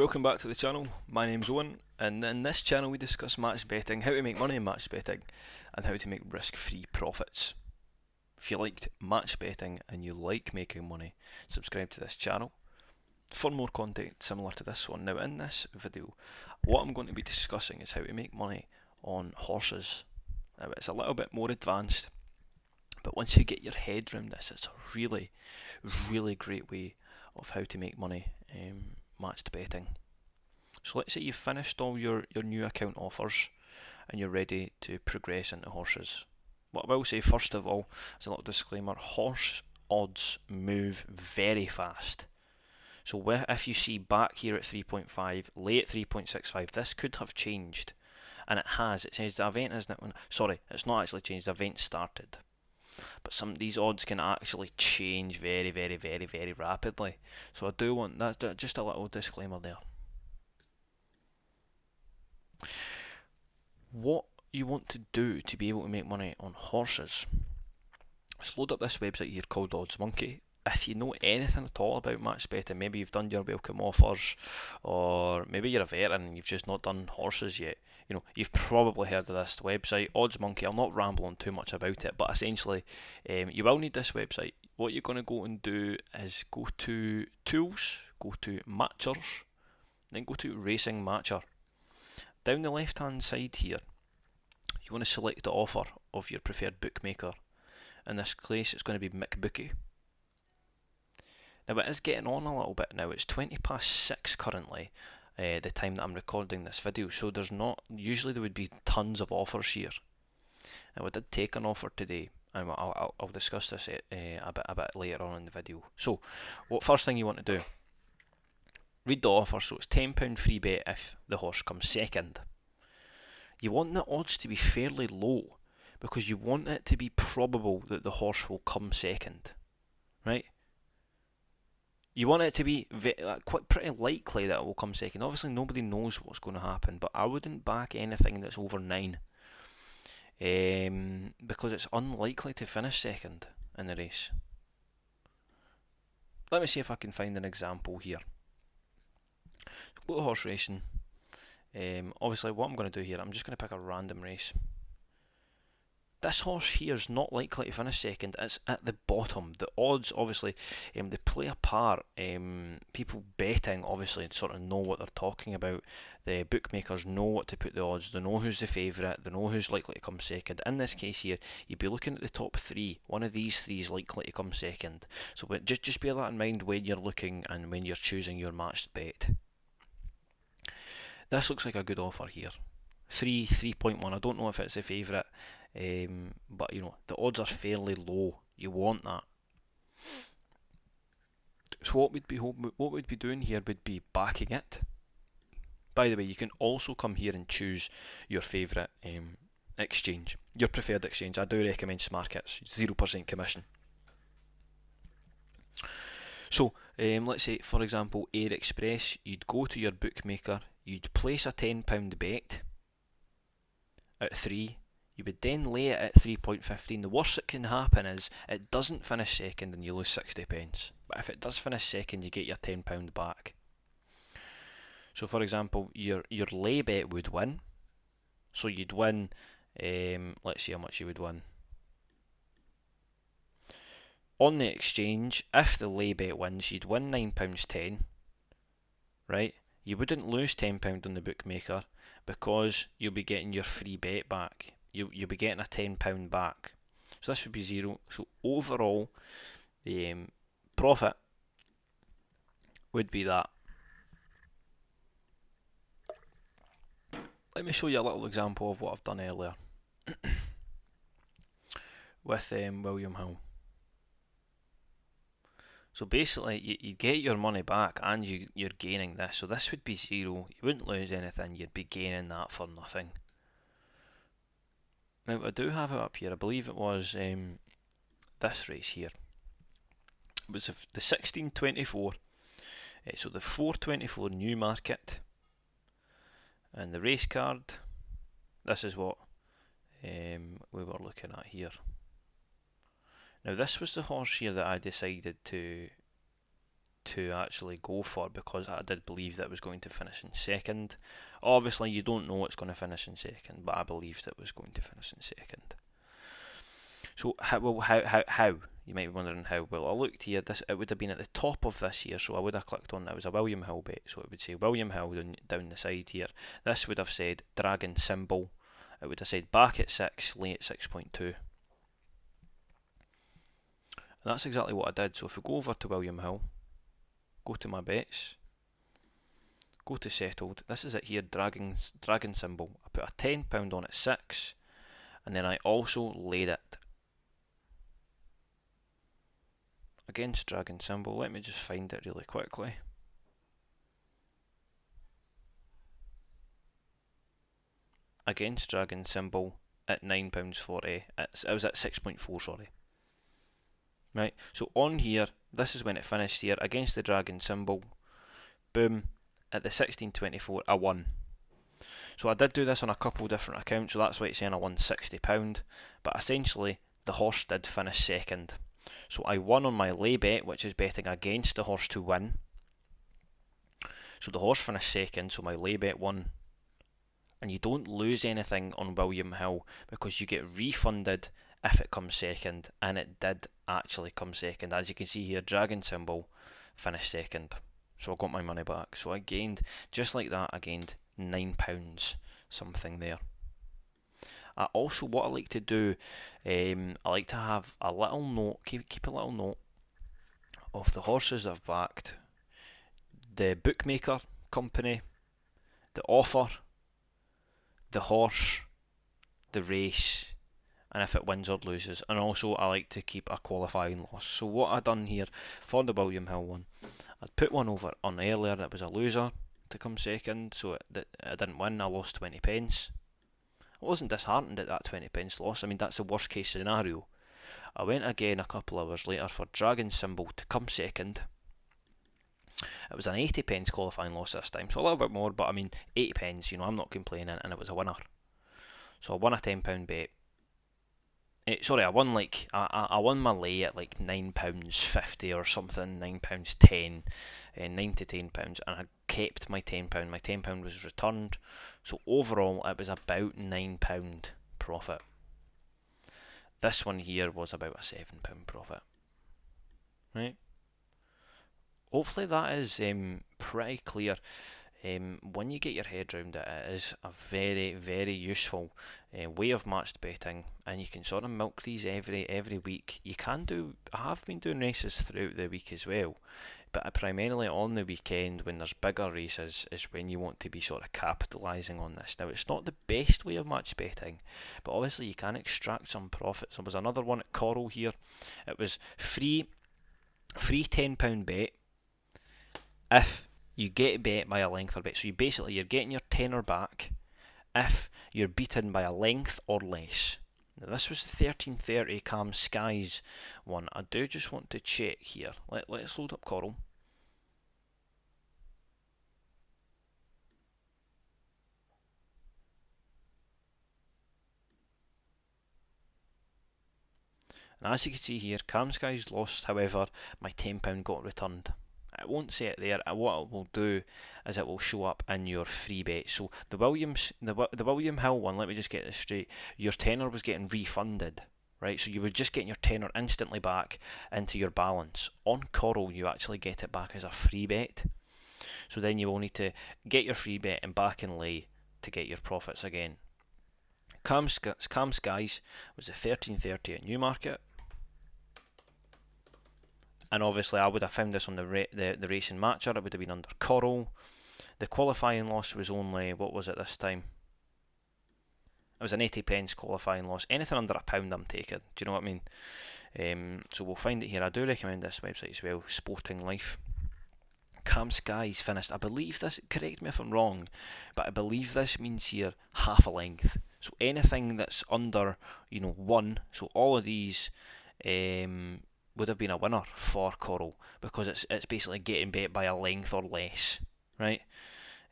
Welcome back to the channel. My name's Owen, and in this channel we discuss match betting, how to make money in match betting, and how to make risk-free profits. If you liked match betting and you like making money, subscribe to this channel for more content similar to this one. Now in this video, what I'm going to be discussing is how to make money on horses. Now it's a little bit more advanced, but once you get your head around this, it's a really great way of how to make money matched betting. So let's say you've finished all your new account offers and you're ready to progress into horses. What I will say first of all, as a little disclaimer, horse odds move very fast. So if you see back here at 3.5, lay at 3.65, this could have changed. And it has. It says the event is now, sorry, it's not actually changed, the event started. But some of these odds can actually change very rapidly. So I do want that, just a little disclaimer there. What you want to do to be able to make money on horses is load up this website here called Oddsmonkey. If you know anything at all about match betting, maybe you've done your welcome offers, or maybe you're a veteran and you've just not done horses yet, you know, you've probably heard of this website, Oddsmonkey. I'll not ramble on too much about it, but essentially you will need this website. What you're going to go and do is go to Tools, go to Matchers, then go to Racing Matcher. Down the left hand side here, you want to select the offer of your preferred bookmaker. In this case it's going to be McBookie. Now it is getting on a little bit now. It's 6:20 currently, the time that I'm recording this video, so there's not, usually there would be tons of offers here. Now I did take an offer today, and I'll discuss this a bit later on in the video. So what first thing you want to do, read the offer. So it's £10 free bet if the horse comes second. You want the odds to be fairly low because you want it to be probable that the horse will come second, right? You want it to be pretty likely that it will come second. Obviously nobody knows what's going to happen, but I wouldn't back anything that's over 9 because it's unlikely to finish second in the race. Let me see if I can find an example here. Go to horse racing. Obviously what I'm going to do here, I'm just going to pick a random race. This horse here is not likely to finish second. It's at the bottom. The odds, obviously, they play a part. People betting, obviously, sort of know what they're talking about. The bookmakers know what to put the odds. They know who's the favourite. They know who's likely to come second. In this case here, you'd be looking at the top 3. One of these 3 is likely to come second. So just bear that in mind when you're looking and when you're choosing your matched bet. This looks like a good offer here. 3.1. I don't know if it's a favourite. But you know, the odds are fairly low. You want that. So what we'd be doing here would be backing it. By the way, you can also come here and choose your favourite exchange, your preferred exchange. I do recommend SmartKits, 0% commission. So let's say, for example, AMERICANEXPRESS, you'd go to your bookmaker, you'd place a £10 bet at 3. You would then lay it at 3.15. The worst that can happen is it doesn't finish second and you lose 60p. But if it does finish second, you get your £10 back. So for example, your lay bet would win. So you'd win, let's see how much you would win. On the exchange, if the lay bet wins, you'd win £9.10. Right? You wouldn't lose £10 on the bookmaker because you'll be getting your free bet back. You'll be getting a £10 back. So this would be 0. So overall, the profit would be that. Let me show you a little example of what I've done earlier with William Hill. So basically, you get your money back and you're gaining this. So this would be 0. You wouldn't lose anything. You'd be gaining that for nothing. Now I do have it up here. I believe it was this race here. It was the 1624. So the 424 Newmarket, and the race card. This is what we were looking at here. Now this was the horse here that I decided to to actually go for, because I did believe that it was going to finish in second. Obviously you don't know it's going to finish in second, but I believed it was going to finish in second. So how? You might be wondering how. Well, I looked here, it would have been at the top of this here, so I would have clicked on, it was a William Hill bet, so it would say William Hill down the side here. This would have said dragon symbol. It would have said back at 6, lay at 6.2. And that's exactly what I did. So if we go over to William Hill, go to my bets, go to settled, this is it here, dragon symbol. I put a £10 on at 6, and then I also laid it against dragon symbol. Let me just find it really quickly. Against dragon symbol at £9.40. It was at 6.4, sorry. Right, so on here, this is when it finished here, against the dragon symbol, boom, at the 16.24, I won. So I did do this on a couple different accounts, so that's why it's saying I won £60, but essentially, the horse did finish second. So I won on my lay bet, which is betting against the horse to win. So the horse finished second, so my lay bet won. And you don't lose anything on William Hill, because you get refunded if it comes second, and it did actually come second. As you can see here, dragon symbol finished second, so I got my money back. So I gained, just like that, I gained £9 something there. Also, what I like to do, I like to have a little note, keep a little note of the horses I've backed, the bookmaker company, the offer, the horse, the race, and if it wins or loses. And also I like to keep a qualifying loss. So what I done here for the William Hill one, I'd put one over on earlier that was a loser to come second, so I didn't win, I lost 20 pence. I wasn't disheartened at that 20 pence loss. I mean, that's the worst case scenario. I went again a couple hours later for dragon symbol to come second. It was an 80 pence qualifying loss this time, so a little bit more, but I mean 80 pence, you know, I'm not complaining, and it was a winner. So I won a £10 bet. Sorry, I won like I won my lay at like £9.50 or something, £9.10, £9 to £10, and I kept my £10. My £10 was returned, so overall it was about £9 profit. This one here was about a £7 profit. Right. Hopefully that is pretty clear. When you get your head around it, it is a very, very useful way of matched betting, and you can sort of milk these every week. You can do, I have been doing races throughout the week as well, but primarily on the weekend when there's bigger races is when you want to be sort of capitalising on this. Now, it's not the best way of match betting, but obviously you can extract some profits. There was another one at Coral here. It was free £10 bet if you get bet by a length or bet. So you're getting your tenner back if you're beaten by a length or less. Now this was 13:30 Cam Skies one. I do just want to check here. Let's load up Coral. And as you can see here, Cam Skies lost, however, my £10 got returned. It won't say it there. What it will do is it will show up in your free bet. So the William Hill one, let me just get this straight. Your tenner was getting refunded, right? So you were just getting your tenner instantly back into your balance. On Coral, you actually get it back as a free bet. So then you will need to get your free bet and back and lay to get your profits again. Cam Skies was the 13:30 at Newmarket. And obviously I would have found this on the racing matcher. It would have been under Coral. The qualifying loss was only, what was it this time? It was an 80 pence qualifying loss. Anything under £1 I'm taking. Do you know what I mean? So we'll find it here. I do recommend this website as well, Sporting Life. Cam Skies finished, I believe this, correct me if I'm wrong, but I believe this means here half a length. So anything that's under, 1, so all of these would have been a winner for Coral, because it's basically getting bet by a length or less, right?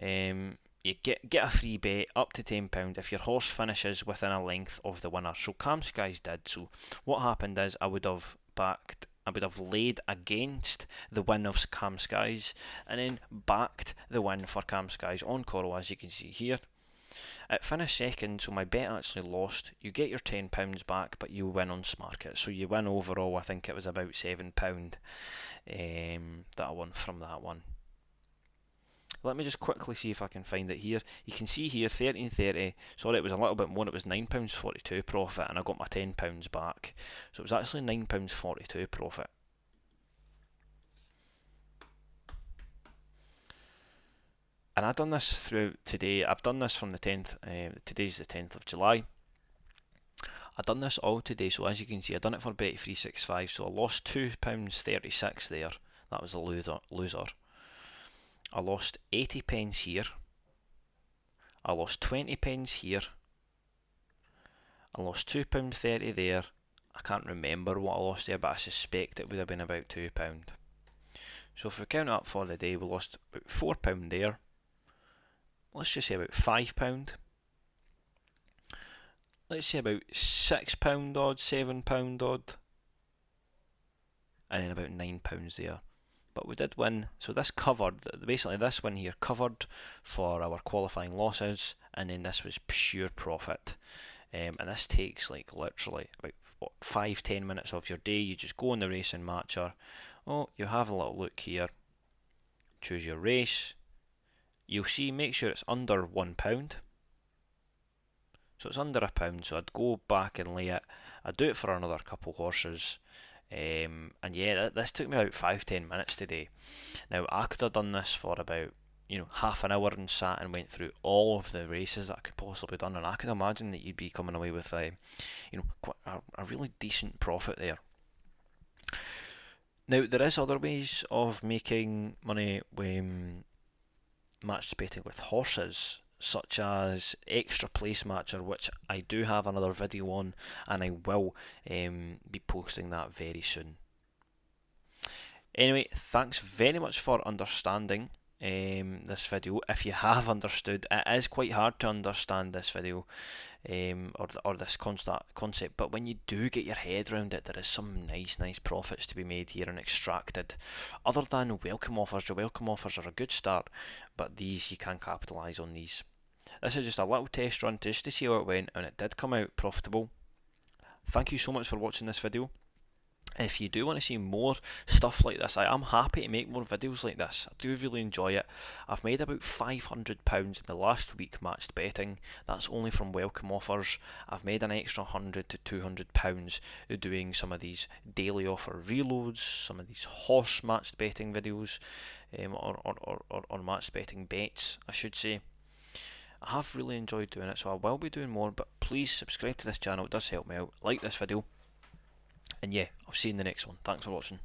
You get a free bet up to £10 if your horse finishes within a length of the winner. So Cam Skies did. So what happened is I would have backed I would have laid against the win of Cam Skies and then backed the win for Cam Skies on Coral, as you can see here. It finished second, so my bet actually lost. You get your £10 back, but you win on Smarket. So you win overall, I think it was about £7 that I won from that one. Let me just quickly see if I can find it here. You can see here, 13.30, sorry, it was a little bit more, it was £9.42 profit, and I got my £10 back. So it was actually £9.42 profit. And I've done this throughout today. I've done this from the 10th, today's the 10th of July. I've done this all today, so as you can see, I've done it for Bet365, so I lost £2.36 there. That was a loser. I lost 80p here. I lost 20p here. I lost £2.30 there. I can't remember what I lost there, but I suspect it would have been about £2. So if we count up for the day, we lost about £4 there. Let's just say about £5. Let's say about £6 odd, £7 odd. And then about £9 there. But we did win, so this covered, basically this win here covered for our qualifying losses, and then this was pure profit. And this takes like literally about 5-10 minutes of your day. You just go on the racing matcher. Oh, you have a little look here. Choose your race. You'll see, make sure it's under £1. So it's under £1, so I'd go back and lay it. I'd do it for another couple horses. And yeah, this took me about 5-10 minutes today. Now I could have done this for about half an hour and sat and went through all of the races that I could possibly done, and I can imagine that you'd be coming away with quite a really decent profit there. Now there is other ways of making money when match betting with horses, such as extra place matcher, which I do have another video on, and I will be posting that very soon. Anyway, thanks very much for understanding this video. If you have understood, it is quite hard to understand this video or this concept, but when you do get your head around it, there is some nice profits to be made here and extracted. Other than welcome offers, the welcome offers are a good start, but these, you can capitalise on these. This is just a little test run just to see how it went, and it did come out profitable. Thank you so much for watching this video. If you do want to see more stuff like this, I am happy to make more videos like this. I do really enjoy it. I've made about £500 in the last week matched betting. That's only from welcome offers. I've made an extra £100 to £200 doing some of these daily offer reloads, some of these horse matched betting videos, or matched betting bets, I should say. I have really enjoyed doing it, so I will be doing more, but please subscribe to this channel, it does help me out. Like this video. And yeah, I'll see you in the next one. Thanks for watching.